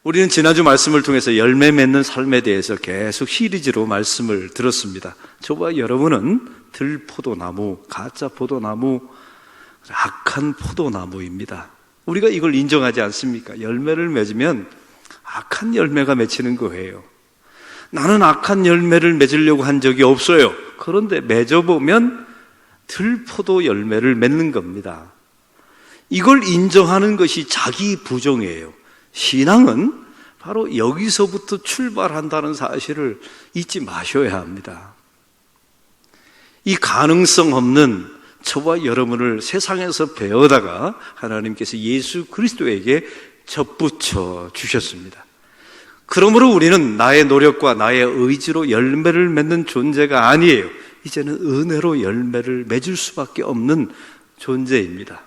우리는 지난주 말씀을 통해서 열매 맺는 삶에 대해서 계속 시리즈로 말씀을 들었습니다. 저와 여러분은 들포도나무, 가짜 포도나무, 악한 포도나무입니다. 우리가 이걸 인정하지 않습니까? 열매를 맺으면 악한 열매가 맺히는 거예요. 나는 악한 열매를 맺으려고 한 적이 없어요. 그런데 맺어보면 들포도 열매를 맺는 겁니다. 이걸 인정하는 것이 자기 부정이에요. 신앙은 바로 여기서부터 출발한다는 사실을 잊지 마셔야 합니다. 이 가능성 없는 저와 여러분을 세상에서 배우다가 하나님께서 예수 그리스도에게 접붙여 주셨습니다. 그러므로 우리는 나의 노력과 나의 의지로 열매를 맺는 존재가 아니에요. 이제는 은혜로 열매를 맺을 수밖에 없는 존재입니다.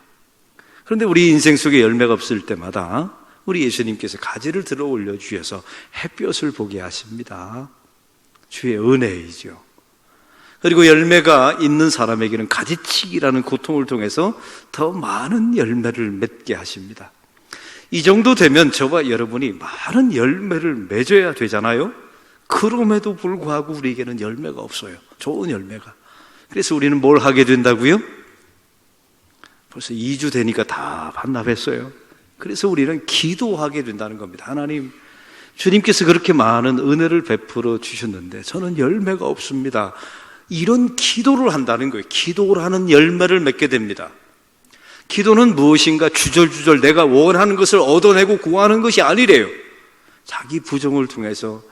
그런데 우리 인생 속에 열매가 없을 때마다 우리 예수님께서 가지를 들어 올려 주셔서 햇볕을 보게 하십니다. 주의 은혜이죠. 그리고 열매가 있는 사람에게는 가지치기라는 고통을 통해서 더 많은 열매를 맺게 하십니다. 이 정도 되면 저와 여러분이 많은 열매를 맺어야 되잖아요. 그럼에도 불구하고 우리에게는 열매가 없어요. 좋은 열매가. 그래서 우리는 뭘 하게 된다고요? 벌써 2주 되니까 다 반납했어요. 그래서 우리는 기도하게 된다는 겁니다. 하나님, 주님께서 그렇게 많은 은혜를 베풀어 주셨는데 저는 열매가 없습니다. 이런 기도를 한다는 거예요. 기도를 하는 열매를 맺게 됩니다. 기도는 무엇인가 주절주절 내가 원하는 것을 얻어내고 구하는 것이 아니래요. 자기 부정을 통해서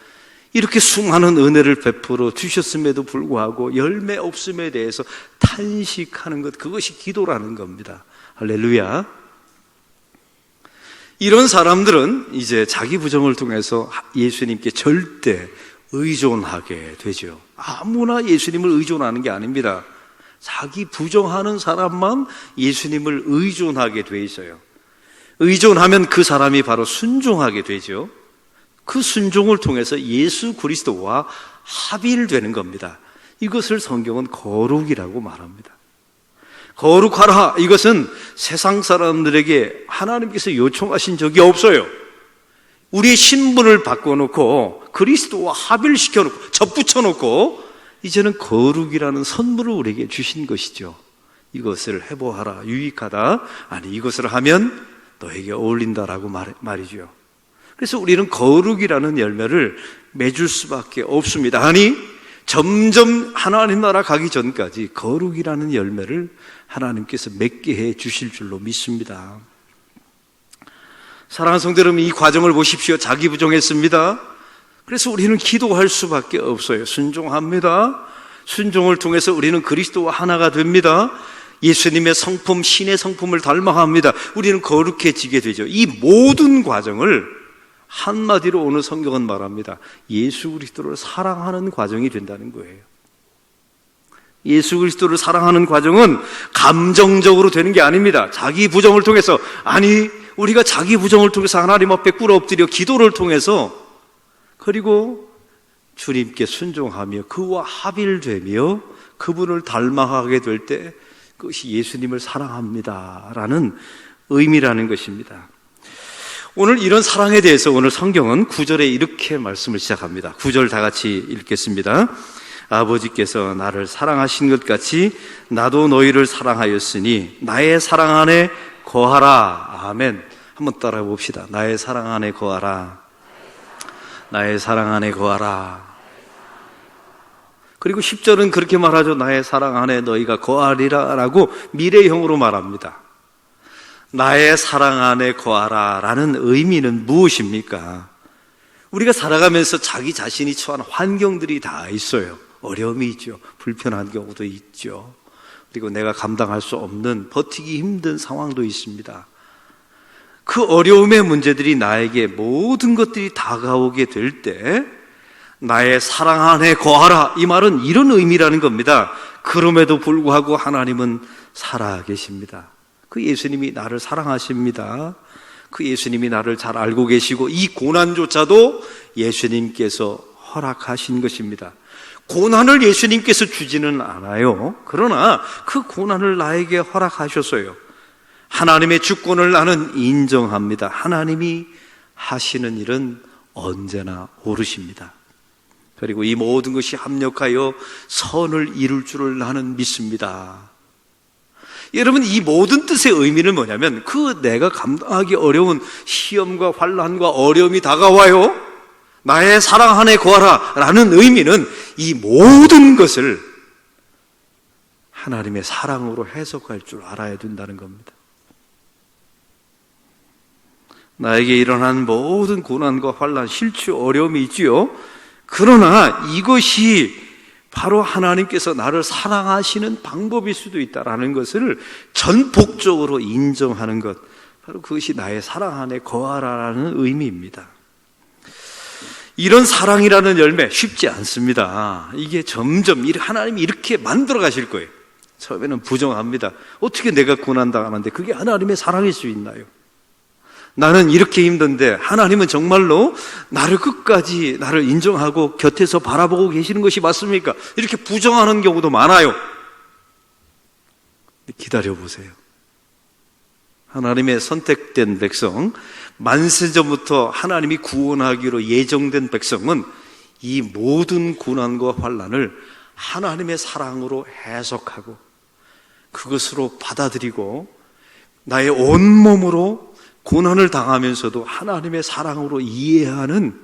이렇게 수많은 은혜를 베풀어 주셨음에도 불구하고 열매 없음에 대해서 탄식하는 것, 그것이 기도라는 겁니다. 할렐루야. 이런 사람들은 이제 자기 부정을 통해서 예수님께 절대 의존하게 되죠. 아무나 예수님을 의존하는 게 아닙니다. 자기 부정하는 사람만 예수님을 의존하게 돼 있어요. 의존하면 그 사람이 바로 순종하게 되죠. 그 순종을 통해서 예수 그리스도와 합일되는 겁니다. 이것을 성경은 거룩이라고 말합니다. 거룩하라, 이것은 세상 사람들에게 하나님께서 요청하신 적이 없어요. 우리의 신분을 바꿔놓고 그리스도와 합일시켜놓고 접붙여놓고 이제는 거룩이라는 선물을 우리에게 주신 것이죠. 이것을 해보아라, 유익하다, 아니 이것을 하면 너에게 어울린다라고 말이죠. 그래서 우리는 거룩이라는 열매를 맺을 수밖에 없습니다. 아니 점점 하나님 나라 가기 전까지 거룩이라는 열매를 하나님께서 맺게 해 주실 줄로 믿습니다. 사랑하는 성도 여러분, 이 과정을 보십시오. 자기 부정했습니다. 그래서 우리는 기도할 수밖에 없어요. 순종합니다. 순종을 통해서 우리는 그리스도와 하나가 됩니다. 예수님의 성품, 신의 성품을 닮아갑니다. 우리는 거룩해지게 되죠. 이 모든 과정을 한마디로 오늘 성경은 말합니다. 예수 그리스도를 사랑하는 과정이 된다는 거예요. 예수 그리스도를 사랑하는 과정은 감정적으로 되는 게 아닙니다. 자기 부정을 통해서, 아니 우리가 자기 부정을 통해서 하나님 앞에 꿇어 엎드려 기도를 통해서, 그리고 주님께 순종하며 그와 합일되며 그분을 닮아가게 될 때 그것이 예수님을 사랑합니다라는 의미라는 것입니다. 오늘 이런 사랑에 대해서 오늘 성경은 9절에 이렇게 말씀을 시작합니다. 9절 다 같이 읽겠습니다. 아버지께서 나를 사랑하신 것 같이 나도 너희를 사랑하였으니 나의 사랑 안에 거하라. 아멘. 한번 따라 봅시다. 나의 사랑 안에 거하라. 나의 사랑 안에 거하라. 그리고 10절은 그렇게 말하죠. 나의 사랑 안에 너희가 거하리라 라고 미래형으로 말합니다. 나의 사랑 안에 거하라 라는 의미는 무엇입니까? 우리가 살아가면서 자기 자신이 처한 환경들이 다 있어요. 어려움이 있죠. 불편한 경우도 있죠. 그리고 내가 감당할 수 없는, 버티기 힘든 상황도 있습니다. 그 어려움의 문제들이 나에게 모든 것들이 다가오게 될 때 나의 사랑 안에 거하라, 이 말은 이런 의미라는 겁니다. 그럼에도 불구하고 하나님은 살아계십니다. 그 예수님이 나를 사랑하십니다. 그 예수님이 나를 잘 알고 계시고 이 고난조차도 예수님께서 허락하신 것입니다. 고난을 예수님께서 주지는 않아요. 그러나 그 고난을 나에게 허락하셨어요. 하나님의 주권을 나는 인정합니다. 하나님이 하시는 일은 언제나 옳으십니다. 그리고 이 모든 것이 합력하여 선을 이룰 줄을 나는 믿습니다. 여러분, 이 모든 뜻의 의미는 뭐냐면 내가 감당하기 어려운 시험과 환난과 어려움이 다가와요. 나의 사랑 안에 거하라 라는 의미는 이 모든 것을 하나님의 사랑으로 해석할 줄 알아야 된다는 겁니다. 나에게 일어난 모든 고난과 환난, 실추, 어려움이 있지요. 그러나 이것이 바로 하나님께서 나를 사랑하시는 방법일 수도 있다는 것을 전폭적으로 인정하는 것, 바로 그것이 나의 사랑 안에 거하라라는 의미입니다. 이런 사랑이라는 열매 쉽지 않습니다. 이게 점점 하나님이 이렇게 만들어 가실 거예요. 처음에는 부정합니다. 어떻게 내가 고난당하는데 그게 하나님의 사랑일 수 있나요? 나는 이렇게 힘든데 하나님은 정말로 나를 끝까지 나를 인정하고 곁에서 바라보고 계시는 것이 맞습니까? 이렇게 부정하는 경우도 많아요. 기다려보세요. 하나님의 선택된 백성, 만세전부터 하나님이 구원하기로 예정된 백성은 이 모든 고난과 환난을 하나님의 사랑으로 해석하고 그것으로 받아들이고 나의 온몸으로 고난을 당하면서도 하나님의 사랑으로 이해하는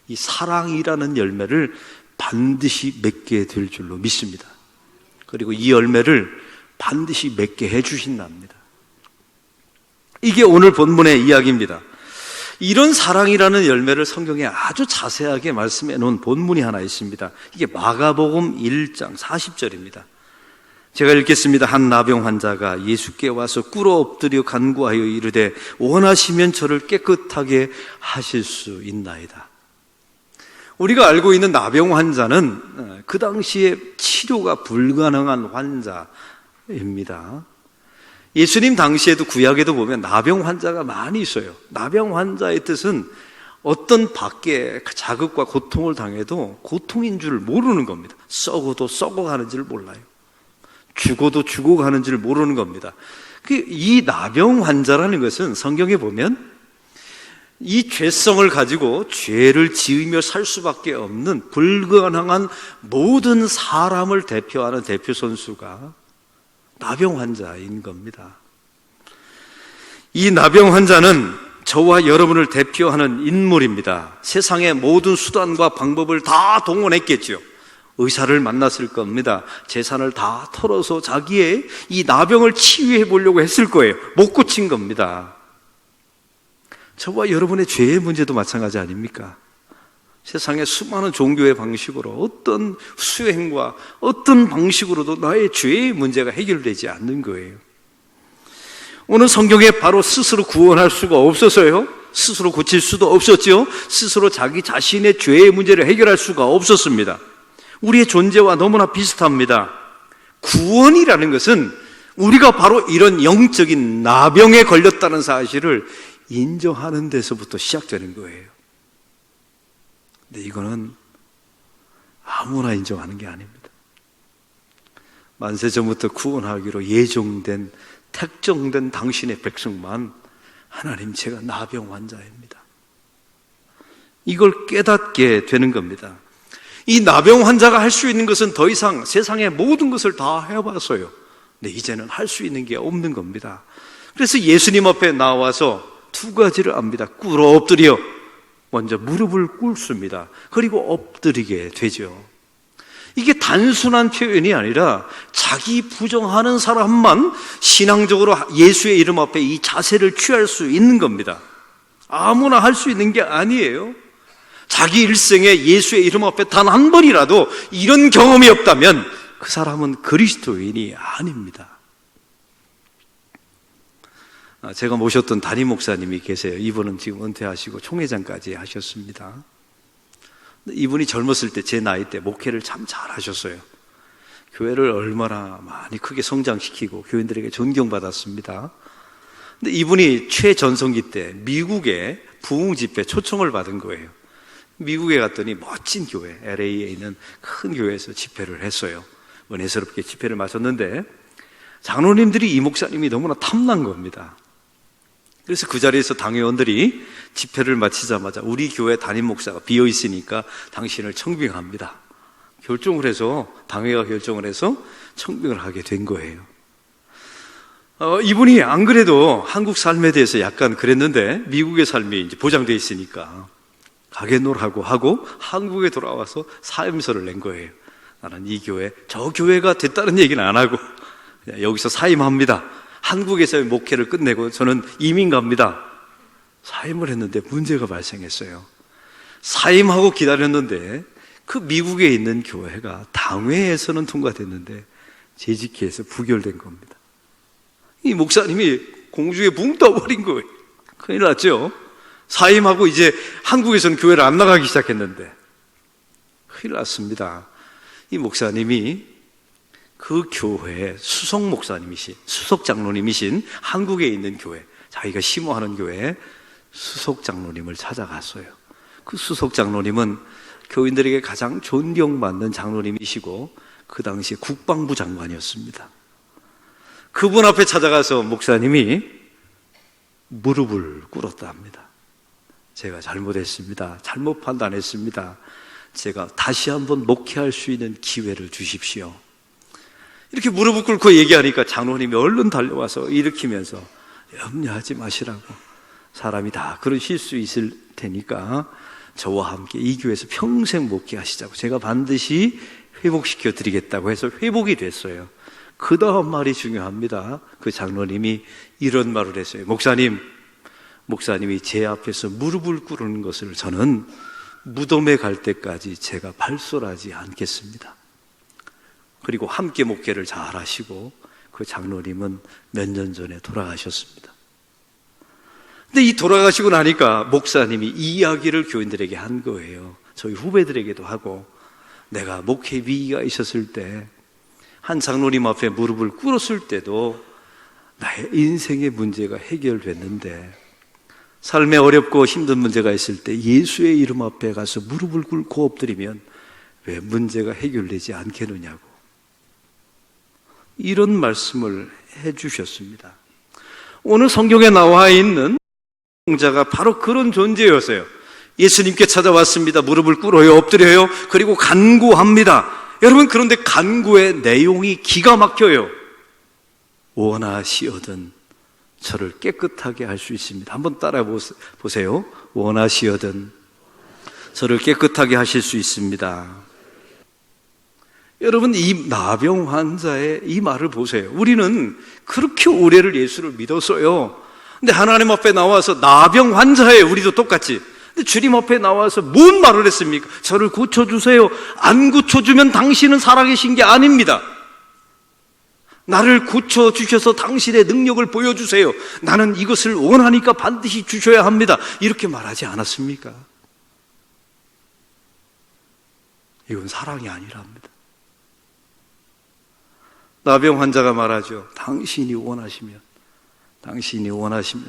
이 사랑이라는 열매를 반드시 맺게 될 줄로 믿습니다. 그리고 이 열매를 반드시 맺게 해주신답니다. 이게 오늘 본문의 이야기입니다. 이런 사랑이라는 열매를 성경에 아주 자세하게 말씀해 놓은 본문이 하나 있습니다. 이게 마가복음 1장 40절입니다. 제가 읽겠습니다. 한 나병 환자가 예수께 와서 꿇어 엎드려 간구하여 이르되 원하시면 저를 깨끗하게 하실 수 있나이다. 우리가 알고 있는 나병 환자는 그 당시에 치료가 불가능한 환자입니다. 예수님 당시에도 구약에도 보면 나병 환자가 많이 있어요. 나병 환자의 뜻은 어떤 밖에 자극과 고통을 당해도 고통인 줄 모르는 겁니다. 썩어도 썩어가는 줄 몰라요. 죽어도 죽어가는 줄 모르는 겁니다. 이 나병 환자라는 것은 성경에 보면 이 죄성을 가지고 죄를 지으며 살 수밖에 없는 불가능한 모든 사람을 대표하는 대표 선수가 나병 환자인 겁니다. 이 나병 환자는 저와 여러분을 대표하는 인물입니다. 세상의 모든 수단과 방법을 다 동원했겠죠. 의사를 만났을 겁니다. 재산을 다 털어서 자기의 이 나병을 치유해 보려고 했을 거예요. 못 고친 겁니다. 저와 여러분의 죄의 문제도 마찬가지 아닙니까? 세상의 수많은 종교의 방식으로 어떤 수행과 어떤 방식으로도 나의 죄의 문제가 해결되지 않는 거예요. 오늘 성경에 바로 스스로 구원할 수가 없어서요. 스스로 고칠 수도 없었죠. 스스로 자기 자신의 죄의 문제를 해결할 수가 없었습니다. 우리의 존재와 너무나 비슷합니다. 구원이라는 것은 우리가 바로 이런 영적인 나병에 걸렸다는 사실을 인정하는 데서부터 시작되는 거예요. 근데 이거는 아무나 인정하는 게 아닙니다. 만세전부터 구원하기로 예정된 택정된 당신의 백성만 하나님 제가 나병 환자입니다. 이걸 깨닫게 되는 겁니다. 이 나병 환자가 할 수 있는 것은 더 이상 세상의 모든 것을 다 해봤어요. 근데 이제는 할 수 있는 게 없는 겁니다. 그래서 예수님 앞에 나와서 두 가지를 압니다. 꿇어 엎드려 먼저 무릎을 꿇습니다. 그리고 엎드리게 되죠. 이게 단순한 표현이 아니라 자기 부정하는 사람만 신앙적으로 예수의 이름 앞에 이 자세를 취할 수 있는 겁니다. 아무나 할 수 있는 게 아니에요. 자기 일생에 예수의 이름 앞에 단 한 번이라도 이런 경험이 없다면 그 사람은 그리스도인이 아닙니다. 제가 모셨던 담임 목사님이 계세요. 이분은 지금 은퇴하시고 총회장까지 하셨습니다. 이분이 젊었을 때 제 나이 때 목회를 참 잘하셨어요. 교회를 얼마나 많이 크게 성장시키고 교인들에게 존경받았습니다. 근데 이분이 최전성기 때 미국의 부흥 집회 초청을 받은 거예요. 미국에 갔더니 멋진 교회, LA에 있는 큰 교회에서 집회를 했어요. 은혜스럽게 집회를 마쳤는데 장로님들이 이 목사님이 너무나 탐난 겁니다. 그래서 그 자리에서 당회원들이 집회를 마치자마자 우리 교회 담임 목사가 비어 있으니까 당신을 청빙합니다. 결정을 해서, 당회가 결정을 해서 청빙을 하게 된 거예요. 이분이 안 그래도 한국 삶에 대해서 약간 그랬는데 미국의 삶이 이제 보장되어 있으니까 가게놀하고 하고 한국에 돌아와서 사임서를 낸 거예요. 나는 이 교회, 저 교회가 됐다는 얘기는 안 하고 여기서 사임합니다. 한국에서의 목회를 끝내고 저는 이민 갑니다. 사임을 했는데 문제가 발생했어요. 사임하고 기다렸는데 그 미국에 있는 교회가 당회에서는 통과됐는데 재직회에서 부결된 겁니다. 이 목사님이 공중에 붕 떠버린 거예요. 큰일 났죠. 사임하고 이제 한국에서는 교회를 안 나가기 시작했는데 큰일 났습니다. 이 목사님이 그 교회의 수석 목사님이신, 수석 장로님이신 한국에 있는 교회, 자기가 심호하는 교회에 수석 장로님을 찾아갔어요. 그 수석 장로님은 교인들에게 가장 존경받는 장로님이시고 그 당시에 국방부 장관이었습니다. 그분 앞에 찾아가서 목사님이 무릎을 꿇었다 합니다. 제가 잘못했습니다. 잘못 판단했습니다. 제가 다시 한번 목회할 수 있는 기회를 주십시오. 이렇게 무릎을 꿇고 얘기하니까 장로님이 얼른 달려와서 일으키면서 염려하지 마시라고, 사람이 다 그러실 수 있을 테니까 저와 함께 이 교회에서 평생 목회하시자고, 제가 반드시 회복시켜 드리겠다고 해서 회복이 됐어요. 그 다음 말이 중요합니다. 그 장로님이 이런 말을 했어요. 목사님이 제 앞에서 무릎을 꿇는 것을 저는 무덤에 갈 때까지 제가 발설하지 않겠습니다. 그리고 함께 목회를 잘 하시고 그 장로님은 몇 년 전에 돌아가셨습니다. 근데 이 돌아가시고 나니까 목사님이 이 이야기를 교인들에게 한 거예요. 저희 후배들에게도 하고, 내가 목회 위기가 있었을 때 한 장로님 앞에 무릎을 꿇었을 때도 나의 인생의 문제가 해결됐는데, 삶에 어렵고 힘든 문제가 있을 때 예수의 이름 앞에 가서 무릎을 꿇고 엎드리면 왜 문제가 해결되지 않겠느냐고, 이런 말씀을 해주셨습니다. 오늘 성경에 나와 있는 자가 바로 그런 존재였어요. 예수님께 찾아왔습니다. 무릎을 꿇어요, 엎드려요, 그리고 간구합니다. 여러분, 그런데 간구의 내용이 기가 막혀요. 원하시거든 저를 깨끗하게 할 수 있습니다. 한번 따라 보세요. 원하시거든 저를 깨끗하게 하실 수 있습니다. 여러분, 이 나병 환자의 이 말을 보세요. 우리는 그렇게 오래를 예수를 믿었어요. 근데 하나님 앞에 나와서 나병 환자예요. 우리도 똑같이. 근데 주님 앞에 나와서 뭔 말을 했습니까? 저를 고쳐주세요. 안 고쳐주면 당신은 살아계신 게 아닙니다. 나를 고쳐주셔서 당신의 능력을 보여주세요. 나는 이것을 원하니까 반드시 주셔야 합니다. 이렇게 말하지 않았습니까? 이건 사랑이 아니랍니다. 나병 환자가 말하죠. 당신이 원하시면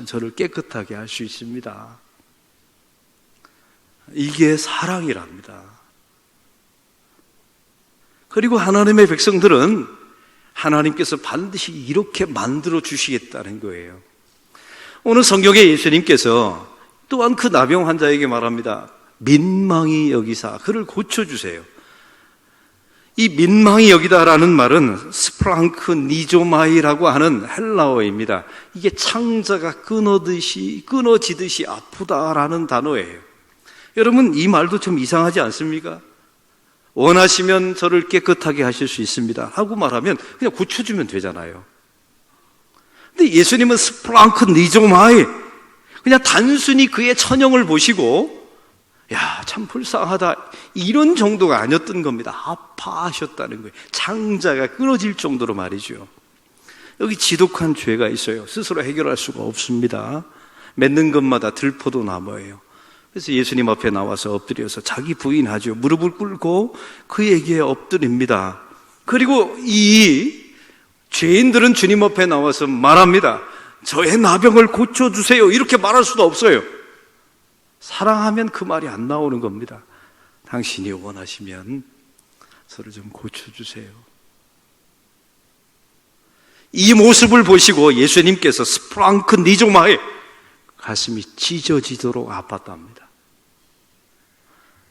저를 깨끗하게 할 수 있습니다. 이게 사랑이랍니다. 그리고 하나님의 백성들은 하나님께서 반드시 이렇게 만들어 주시겠다는 거예요. 오늘 성경에 예수님께서 또한 그 나병 환자에게 말합니다. 민망히 여기사 그를 고쳐주세요. 이 민망히 여기다라는 말은 스프랑크 니조마이라고 하는 헬라어입니다. 이게 창자가 끊어지듯이 아프다라는 단어예요. 여러분, 이 말도 좀 이상하지 않습니까? 원하시면 저를 깨끗하게 하실 수 있습니다 하고 말하면 그냥 고쳐주면 되잖아요. 근데 예수님은 스프랑크 니조마이, 그냥 단순히 그의 처형을 보시고 야, 참 불쌍하다, 이런 정도가 아니었던 겁니다. 아파하셨다는 거예요. 창자가 끊어질 정도로 말이죠. 여기 지독한 죄가 있어요. 스스로 해결할 수가 없습니다. 맺는 것마다 들포도 나무예요. 그래서 예수님 앞에 나와서 엎드려서 자기 부인하죠. 무릎을 꿇고 그에게 엎드립니다. 그리고 이 죄인들은 주님 앞에 나와서 말합니다. 저의 나병을 고쳐주세요. 이렇게 말할 수도 없어요. 사랑하면 그 말이 안 나오는 겁니다. 당신이 원하시면 저를 좀 고쳐주세요. 이 모습을 보시고 예수님께서 스프랑크 니조마에, 가슴이 찢어지도록 아팠답니다.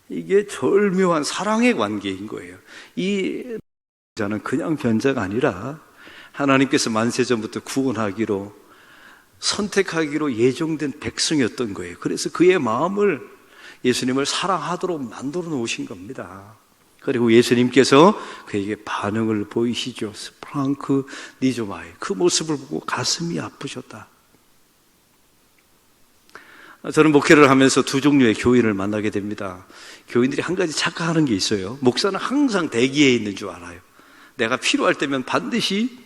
이게 절묘한 사랑의 관계인 거예요. 이 자는 그냥 변자가 아니라 하나님께서 만세전부터 구원하기로 선택하기로 예정된 백성이었던 거예요. 그래서 그의 마음을 예수님을 사랑하도록 만들어 놓으신 겁니다. 그리고 예수님께서 그에게 반응을 보이시죠. 스프랑크 니조마이, 그 모습을 보고 가슴이 아프셨다. 저는 목회를 하면서 두 종류의 교인을 만나게 됩니다. 교인들이 한 가지 착각하는 게 있어요. 목사는 항상 대기에 있는 줄 알아요. 내가 필요할 때면 반드시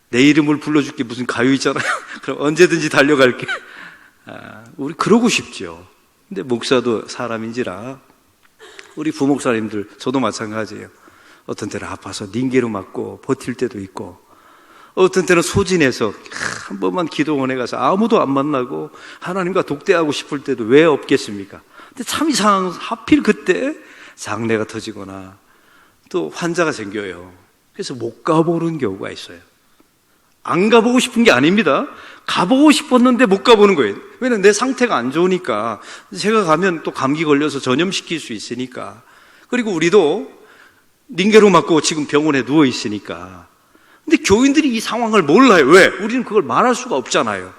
내 이름을 불러줄게, 무슨 가요 있잖아요. 그럼 언제든지 달려갈게. 우리 그러고 싶죠. 근데 목사도 사람인지라 우리 부목사님들, 저도 마찬가지예요. 어떤 때는 아파서 닌게로 맞고 버틸 때도 있고, 어떤 때는 소진해서 한 번만 기도원에 가서 아무도 안 만나고 하나님과 독대하고 싶을 때도 왜 없겠습니까? 근데 참 이상한, 하필 그때 장례가 터지거나 또 환자가 생겨요. 그래서 못 가보는 경우가 있어요. 안 가보고 싶은 게 아닙니다. 가보고 싶었는데 못 가보는 거예요. 왜냐면 내 상태가 안 좋으니까. 제가 가면 또 감기 걸려서 전염시킬 수 있으니까. 그리고 우리도 닌게로 맞고 지금 병원에 누워 있으니까. 근데 교인들이 이 상황을 몰라요. 왜? 우리는 그걸 말할 수가 없잖아요.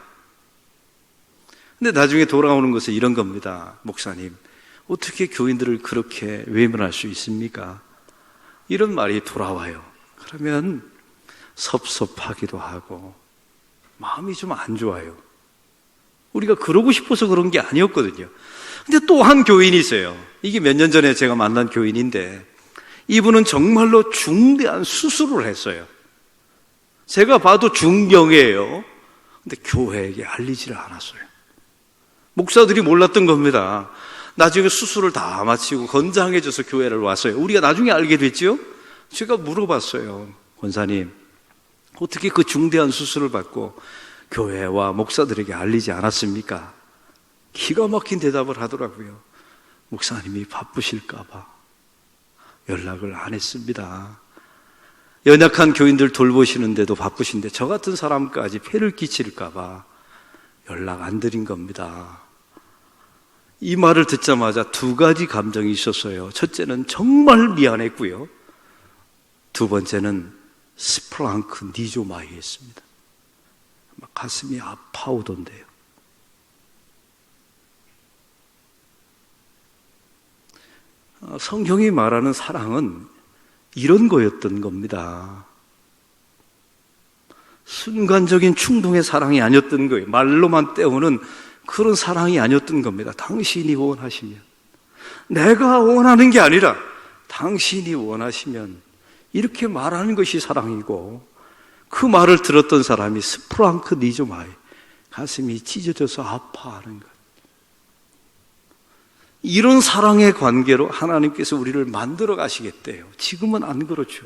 근데 나중에 돌아오는 것은 이런 겁니다. 목사님, 어떻게 교인들을 그렇게 외면할 수 있습니까? 이런 말이 돌아와요. 그러면 섭섭하기도 하고 마음이 좀 안 좋아요. 우리가 그러고 싶어서 그런 게 아니었거든요. 근데 또 한 교인이 있어요. 이게 몇 년 전에 제가 만난 교인인데, 이분은 정말로 중대한 수술을 했어요. 제가 봐도 중병이에요. 근데 교회에게 알리지를 않았어요. 목사들이 몰랐던 겁니다. 나중에 수술을 다 마치고 건장해져서 교회를 왔어요. 우리가 나중에 알게 됐죠. 제가 물어봤어요. 권사님, 어떻게 그 중대한 수술을 받고 교회와 목사들에게 알리지 않았습니까? 기가 막힌 대답을 하더라고요. 목사님이 바쁘실까 봐 연락을 안 했습니다. 연약한 교인들 돌보시는데도 바쁘신데 저 같은 사람까지 폐를 끼칠까 봐 연락 안 드린 겁니다. 이 말을 듣자마자 두 가지 감정이 있었어요. 첫째는 정말 미안했고요, 두 번째는 스프랑크 니조마이였습니다. 가슴이 아파오던데요. 성경이 말하는 사랑은 이런 거였던 겁니다. 순간적인 충동의 사랑이 아니었던 거예요. 말로만 때우는 그런 사랑이 아니었던 겁니다. 당신이 원하시면, 내가 원하는 게 아니라 당신이 원하시면, 이렇게 말하는 것이 사랑이고, 그 말을 들었던 사람이 스프랑크 니조마이, 가슴이 찢어져서 아파하는 것. 이런 사랑의 관계로 하나님께서 우리를 만들어 가시겠대요. 지금은 안 그렇죠.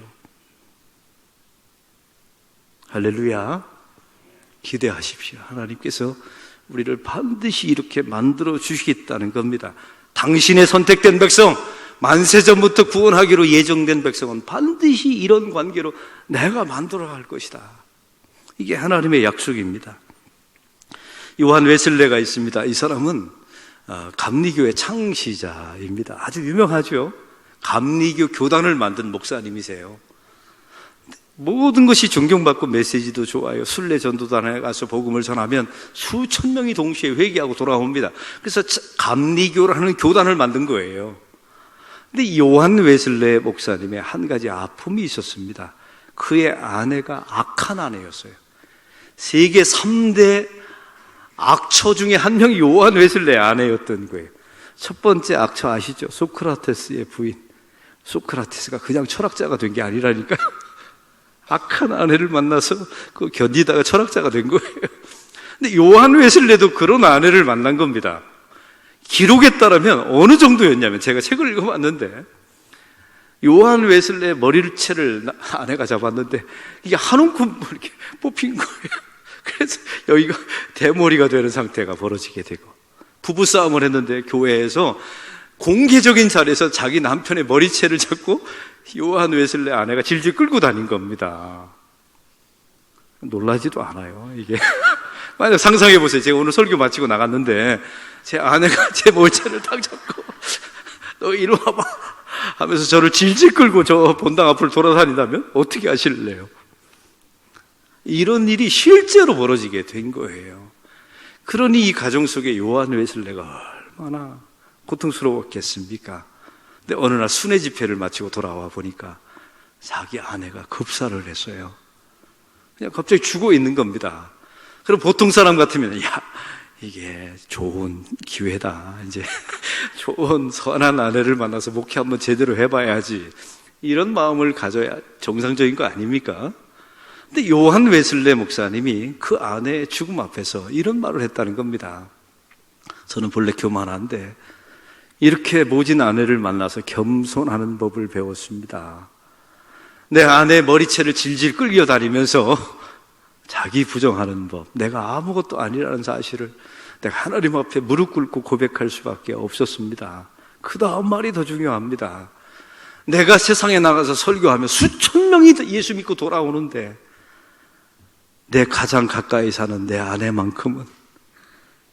할렐루야. 기대하십시오. 하나님께서 우리를 반드시 이렇게 만들어 주시겠다는 겁니다. 당신의 선택된 백성, 만세전부터 구원하기로 예정된 백성은 반드시 이런 관계로 내가 만들어 갈 것이다. 이게 하나님의 약속입니다. 요한 웨슬레가 있습니다. 이 사람은 감리교의 창시자입니다. 아주 유명하죠. 감리교 교단을 만든 목사님이세요. 모든 것이 존경받고 메시지도 좋아요. 순례 전도단에 가서 복음을 전하면 수천 명이 동시에 회개하고 돌아옵니다. 그래서 감리교라는 교단을 만든 거예요. 근데 요한 웨슬레 목사님의 한 가지 아픔이 있었습니다. 그의 아내가 악한 아내였어요. 세계 3대 악처 중에 한 명이 요한 웨슬레 아내였던 거예요. 첫 번째 악처 아시죠? 소크라테스의 부인. 소크라테스가 그냥 철학자가 된 게 아니라니까요. 악한 아내를 만나서 그 견디다가 철학자가 된 거예요. 근데 요한 웨슬레도 그런 아내를 만난 겁니다. 기록에 따르면 어느 정도였냐면, 제가 책을 읽어봤는데 요한 웨슬레의 머리채를 아내가 잡았는데 이게 한 움큼 이렇게 뽑힌 거예요. 그래서 여기가 대머리가 되는 상태가 벌어지게 되고, 부부싸움을 했는데 교회에서 공개적인 자리에서 자기 남편의 머리채를 잡고 요한 웨슬레 아내가 질질 끌고 다닌 겁니다. 놀라지도 않아요, 이게. 만약 상상해 보세요. 제가 오늘 설교 마치고 나갔는데 제 아내가 제 몰체를 딱 잡고 너 이리 와봐 하면서 저를 질질 끌고 저 본당 앞을 돌아다닌다면 어떻게 하실래요? 이런 일이 실제로 벌어지게 된 거예요. 그러니 이 가정 속에 요한 웨슬레가 얼마나 고통스러웠겠습니까? 근데 어느 날 순회 집회를 마치고 돌아와 보니까 자기 아내가 급사를 했어요. 그냥 갑자기 죽어 있는 겁니다. 그럼 보통 사람 같으면 야, 이게 좋은 기회다. 이제 좋은 선한 아내를 만나서 목회 한번 제대로 해봐야지. 이런 마음을 가져야 정상적인 거 아닙니까? 근데 요한 웨슬레 목사님이 그 아내의 죽음 앞에서 이런 말을 했다는 겁니다. 저는 본래 교만한데 이렇게 모진 아내를 만나서 겸손하는 법을 배웠습니다. 내 아내 머리채를 질질 끌려다니면서 자기 부정하는 법, 내가 아무것도 아니라는 사실을 내가 하나님 앞에 무릎 꿇고 고백할 수밖에 없었습니다. 그 다음 말이 더 중요합니다. 내가 세상에 나가서 설교하며 수천 명이 예수 믿고 돌아오는데 내 가장 가까이 사는 내 아내만큼은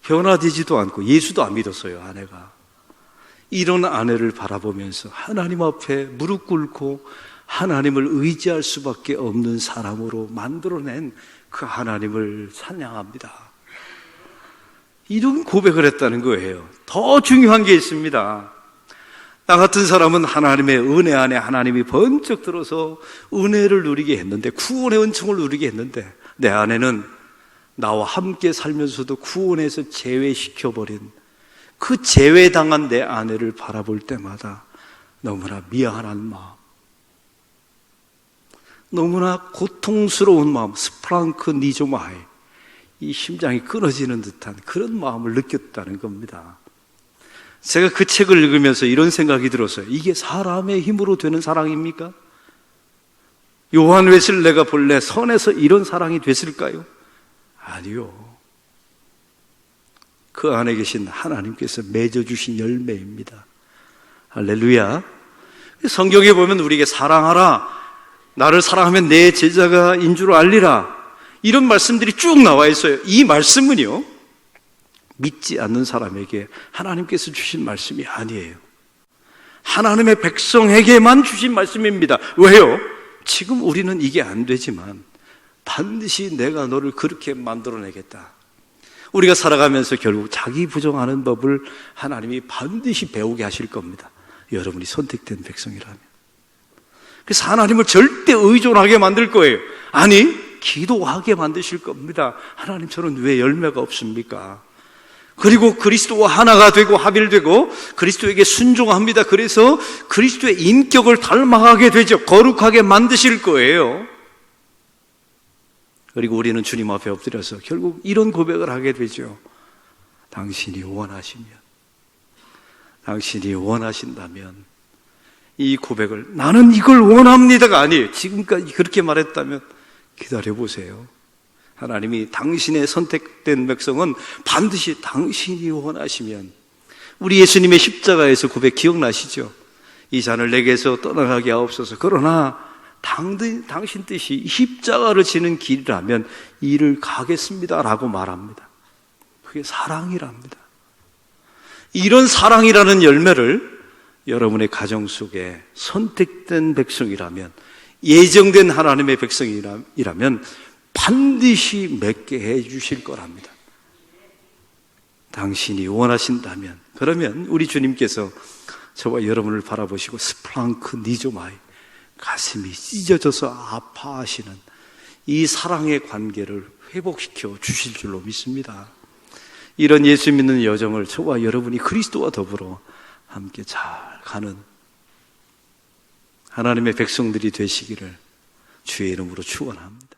변화되지도 않고 예수도 안 믿었어요. 아내가 이런 아내를 바라보면서 하나님 앞에 무릎 꿇고 하나님을 의지할 수밖에 없는 사람으로 만들어낸 그 하나님을 찬양합니다. 이런 고백을 했다는 거예요. 더 중요한 게 있습니다. 나 같은 사람은 하나님의 은혜 안에 하나님이 번쩍 들어서 은혜를 누리게 했는데, 구원의 은총을 누리게 했는데, 내 아내는 나와 함께 살면서도 구원에서 제외시켜버린 그 제외당한 내 아내를 바라볼 때마다 너무나 미안한 마음, 너무나 고통스러운 마음, 스프랑크 니조마이, 이 심장이 끊어지는 듯한 그런 마음을 느꼈다는 겁니다. 제가 그 책을 읽으면서 이런 생각이 들었어요. 이게 사람의 힘으로 되는 사랑입니까? 요한 웨슬레가 본래 선에서 이런 사랑이 됐을까요? 아니요. 그 안에 계신 하나님께서 맺어주신 열매입니다. 할렐루야. 성경에 보면 우리에게 사랑하라, 나를 사랑하면 내 제자가 인 줄 알리라, 이런 말씀들이 쭉 나와 있어요. 이 말씀은요, 믿지 않는 사람에게 하나님께서 주신 말씀이 아니에요. 하나님의 백성에게만 주신 말씀입니다. 왜요? 지금 우리는 이게 안 되지만 반드시 내가 너를 그렇게 만들어내겠다. 우리가 살아가면서 결국 자기 부정하는 법을 하나님이 반드시 배우게 하실 겁니다. 여러분이 선택된 백성이라면. 그래서 하나님을 절대 의존하게 만들 거예요. 아니, 기도하게 만드실 겁니다. 하나님, 저는 왜 열매가 없습니까? 그리고 그리스도와 하나가 되고 합일되고 그리스도에게 순종합니다. 그래서 그리스도의 인격을 닮아가게 되죠. 거룩하게 만드실 거예요. 그리고 우리는 주님 앞에 엎드려서 결국 이런 고백을 하게 되죠. 당신이 원하시면, 당신이 원하신다면, 이 고백을 나는 이걸 원합니다가 아니에요. 지금까지 그렇게 말했다면 기다려보세요. 하나님이 당신의 선택된 백성은 반드시 당신이 원하시면, 우리 예수님의 십자가에서 고백 기억나시죠? 이 잔을 내게서 떠나가게 하옵소서. 그러나 당신 뜻이 십자가를 지는 길이라면 이를 가겠습니다 라고 말합니다. 그게 사랑이랍니다. 이런 사랑이라는 열매를 여러분의 가정 속에 선택된 백성이라면, 예정된 하나님의 백성이라면 반드시 맺게 해 주실 거랍니다. 당신이 원하신다면. 그러면 우리 주님께서 저와 여러분을 바라보시고 스플랑크 니조마이, 가슴이 찢어져서 아파하시는 이 사랑의 관계를 회복시켜 주실 줄로 믿습니다. 이런 예수 믿는 여정을 저와 여러분이 그리스도와 더불어 함께 잘 가는 하나님의 백성들이 되시기를 주의 이름으로 축원합니다.